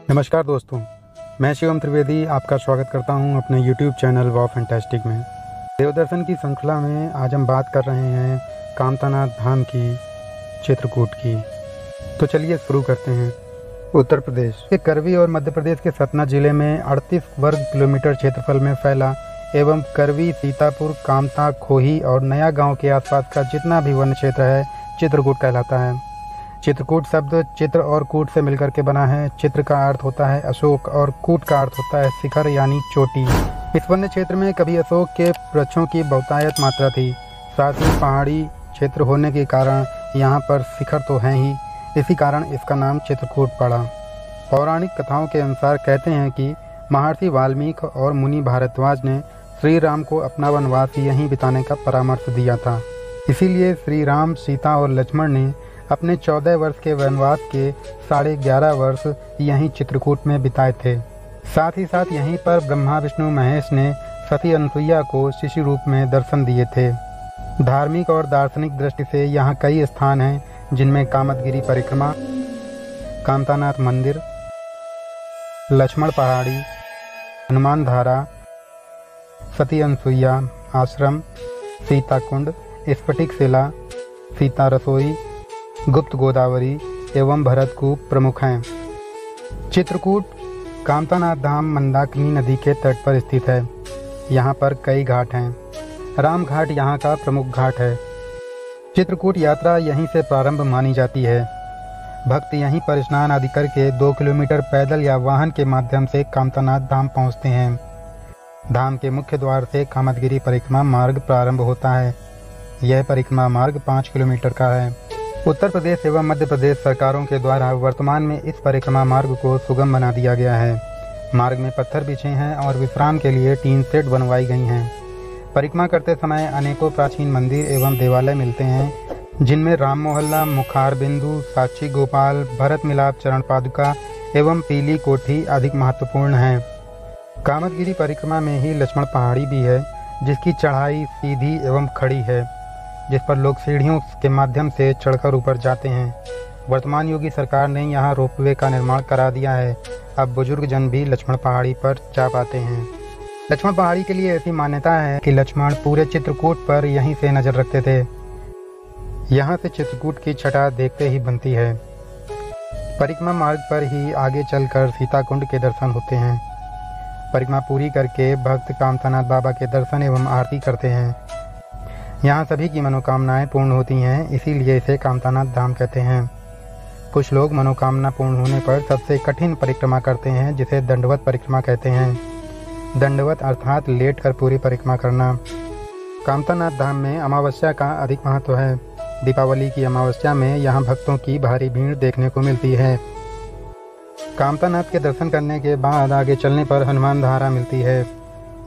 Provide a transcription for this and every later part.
नमस्कार दोस्तों, मैं शिवम त्रिवेदी आपका स्वागत करता हूं अपने YouTube चैनल वाव फैंटास्टिक में। देवदर्शन की श्रृंखला में आज हम बात कर रहे हैं कामतानाथ धाम की, चित्रकूट की। तो चलिए शुरू करते हैं। उत्तर प्रदेश के करवी और मध्य प्रदेश के सतना जिले में 38 वर्ग किलोमीटर क्षेत्रफल में फैला एवं करवी, सीतापुर, कामता, खोही और नया गाँव के आसपास का जितना भी वन क्षेत्र है चित्रकूट कहलाता है। चित्रकूट शब्द चित्र और कूट से मिलकर के बना है। चित्र का अर्थ होता है अशोक और कूट का अर्थ होता है शिखर यानी चोटी। इस वन्य क्षेत्र में कभी अशोक के वृक्षों की बहुतायत मात्रा थी। साथ ही पहाड़ी क्षेत्र होने के कारण यहाँ पर शिखर तो हैं ही, इसी कारण इसका नाम चित्रकूट पड़ा। पौराणिक कथाओं के अनुसार कहते हैं कि महर्षि वाल्मीकि और मुनि भारद्वाज ने श्री राम को अपना वनवास यहीं बिताने का परामर्श दिया था। इसीलिए श्री राम, सीता और लक्ष्मण ने अपने 14 वर्ष के वनवास के 11.5 वर्ष यहीं चित्रकूट में बिताए थे। साथ ही साथ यहीं पर ब्रह्मा, विष्णु, महेश ने सती अनुसुईया को शिशु रूप में दर्शन दिए थे। धार्मिक और दार्शनिक दृष्टि से यहाँ कई स्थान हैं, जिनमें कामतगिरी परिक्रमा, कामतानाथ मंदिर, लक्ष्मण पहाड़ी, हनुमान धारा, सती अनुसुईया आश्रम, सीता कुंड, स्फटिक शिला, सीता रसोई, गुप्त गोदावरी एवं भरतकूप प्रमुख हैं। चित्रकूट कामतानाथ धाम मंदाकिनी नदी के तट पर स्थित है। यहाँ पर कई घाट हैं। राम घाट यहाँ का प्रमुख घाट है। चित्रकूट यात्रा यहीं से प्रारंभ मानी जाती है। भक्त यहीं पर स्नान आदि करके 2 किलोमीटर पैदल या वाहन के माध्यम से कामतानाथ धाम पहुँचते हैं। धाम के मुख्य द्वार से कामतगिरी परिक्रमा मार्ग प्रारंभ होता है। यह परिक्रमा मार्ग 5 किलोमीटर का है। उत्तर प्रदेश एवं मध्य प्रदेश सरकारों के द्वारा वर्तमान में इस परिक्रमा मार्ग को सुगम बना दिया गया है। मार्ग में पत्थर बिछे हैं और विश्राम के लिए टीन सेट बनवाई गई हैं। परिक्रमा करते समय अनेकों प्राचीन मंदिर एवं देवालय मिलते हैं, जिनमें राम मोहल्ला, मुखार बिंदु, साक्षी गोपाल, भरत मिलाप चरण पादुका एवं पीली कोठी अधिक महत्वपूर्ण हैं। कामतगिरी परिक्रमा में ही लक्ष्मण पहाड़ी भी है, जिसकी चढ़ाई सीधी एवं खड़ी है, जिस पर लोग सीढ़ियों के माध्यम से चढ़कर ऊपर जाते हैं। वर्तमान योगी सरकार ने यहाँ रोपवे का निर्माण करा दिया है। अब बुजुर्ग जन भी लक्ष्मण पहाड़ी पर जा पाते हैं। लक्ष्मण पहाड़ी के लिए ऐसी मान्यता है कि लक्ष्मण पूरे चित्रकूट पर यहीं से नजर रखते थे। यहाँ से चित्रकूट की छटा देखते ही बनती है। परिक्रमा मार्ग पर ही आगे चलकर सीता कुंड के दर्शन होते हैं। परिक्रमा पूरी करके भक्त कामतानाथ बाबा के दर्शन एवं आरती करते हैं। यहाँ सभी की मनोकामनाएं पूर्ण होती हैं, इसीलिए इसे कामतानाथ धाम कहते हैं। कुछ लोग मनोकामना पूर्ण होने पर सबसे कठिन परिक्रमा करते हैं, जिसे दंडवत परिक्रमा कहते हैं। दंडवत अर्थात लेट कर पूरी परिक्रमा करना। कामतानाथ धाम में अमावस्या का अधिक महत्व है। दीपावली की अमावस्या में यहाँ भक्तों की भारी भीड़ देखने को मिलती है। कामतानाथ के दर्शन करने के बाद आगे चलने पर हनुमान धारा मिलती है।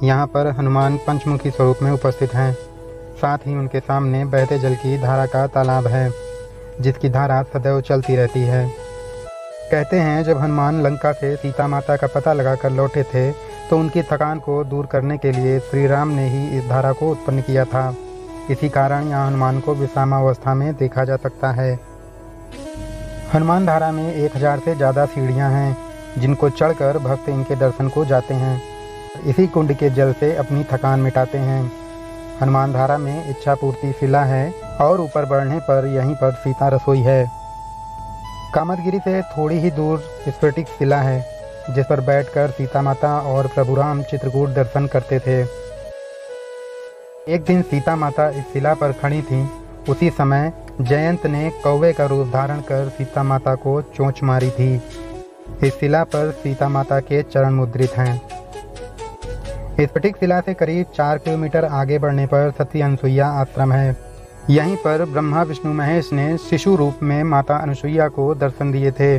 यहाँ पर हनुमान पंचमुखी स्वरूप में उपस्थित हैं। साथ ही उनके सामने बहते जल की धारा का तालाब है, जिसकी धारा सदैव चलती रहती है। कहते हैं जब हनुमान लंका से सीता माता का पता लगाकर लौटे थे, तो उनकी थकान को दूर करने के लिए श्री राम ने ही इस धारा को उत्पन्न किया था। इसी कारण यहाँ हनुमान को विश्रामावस्था में देखा जा सकता है। हनुमान धारा में 1000 से ज़्यादा सीढ़ियाँ हैं, जिनको चढ़कर भक्त इनके दर्शन को जाते हैं। इसी कुंड के जल से अपनी थकान मिटाते हैं। हनुमान धारा में इच्छा पूर्ति शिला है और ऊपर बढ़ने पर यहीं पर सीता रसोई है। कामतगिरी से थोड़ी ही दूर स्फटिक शिला है, जिस पर बैठकर सीता माता और प्रभु राम चित्रकूट दर्शन करते थे। एक दिन सीता माता इस शिला पर खड़ी थीं। उसी समय जयंत ने कौवे का रूप धारण कर सीता माता को चोंच मारी थी। इस शिला पर सीता माता के चरण मुद्रित हैं। स्फटिक शिला से करीब 4 किलोमीटर आगे बढ़ने पर सती अनुसुईया आश्रम है। यहीं पर ब्रह्मा, विष्णु, महेश ने शिशु रूप में माता अनुसुईया को दर्शन दिए थे।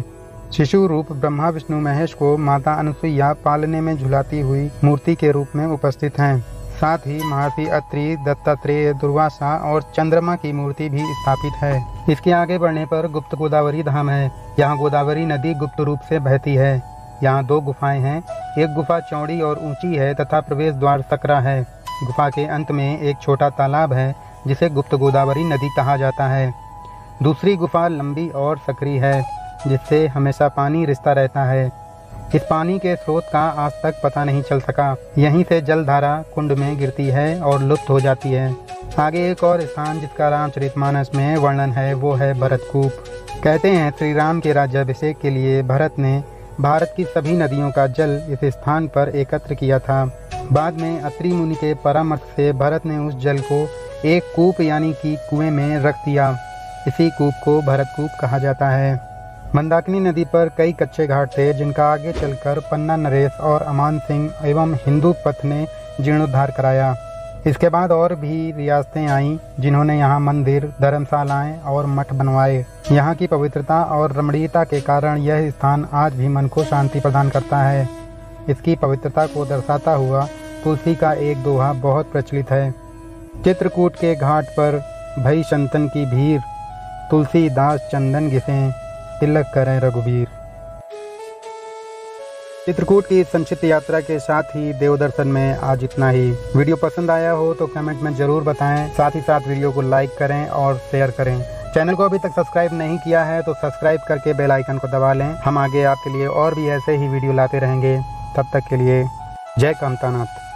शिशु रूप ब्रह्मा, विष्णु, महेश को माता अनुसुईया पालने में झुलाती हुई मूर्ति के रूप में उपस्थित हैं। साथ ही महर्षि अत्रि, दत्तात्रेय, दुर्वासा और चंद्रमा की मूर्ति भी स्थापित है। इसके आगे बढ़ने पर गुप्त गोदावरी धाम है। यहाँ गोदावरी नदी गुप्त रूप से बहती है। यहाँ 2 गुफाएं हैं। एक गुफा चौड़ी और ऊंची है तथा प्रवेश द्वार सकरा है। गुफा के अंत में एक छोटा तालाब है, जिसे गुप्त गोदावरी नदी कहा जाता है। दूसरी गुफा लंबी और सकरी है, जिससे हमेशा पानी रिसता रहता है। इस पानी के स्रोत का आज तक पता नहीं चल सका। यहीं से जलधारा कुंड में गिरती है और लुप्त हो जाती है। आगे एक और स्थान जिसका रामचरितमानस में वर्णन है वो है भरतकूप। कहते हैं श्री राम के राज्याभिषेक के लिए भरत ने भारत की सभी नदियों का जल इस स्थान पर एकत्र किया था। बाद में अत्रि मुनि के परामर्श से भरत ने उस जल को एक कूप यानी कि कुएं में रख दिया। इसी कूप को भरतकूप कहा जाता है। मंदाकिनी नदी पर कई कच्चे घाट थे जिनका आगे चलकर पन्ना नरेश और अमान सिंह एवं हिंदू पथ ने जीर्णोद्धार कराया। इसके बाद और भी रियासतें आईं जिन्होंने यहाँ मंदिर, धर्मशालाएं और मठ बनवाए। यहाँ की पवित्रता और रमणीयता के कारण यह स्थान आज भी मन को शांति प्रदान करता है। इसकी पवित्रता को दर्शाता हुआ तुलसी का एक दोहा बहुत प्रचलित है। चित्रकूट के घाट पर भई संतन की भीड़, तुलसीदास चंदन घिसें, तिलक करें रघुवीर। चित्रकूट की संक्षिप्त यात्रा के साथ ही देवदर्शन में आज इतना ही। वीडियो पसंद आया हो तो कमेंट में ज़रूर बताएं। साथ ही साथ वीडियो को लाइक करें और शेयर करें। चैनल को अभी तक सब्सक्राइब नहीं किया है तो सब्सक्राइब करके बेल आइकन को दबा लें। हम आगे आपके लिए और भी ऐसे ही वीडियो लाते रहेंगे। तब तक के लिए जय कामतानाथ।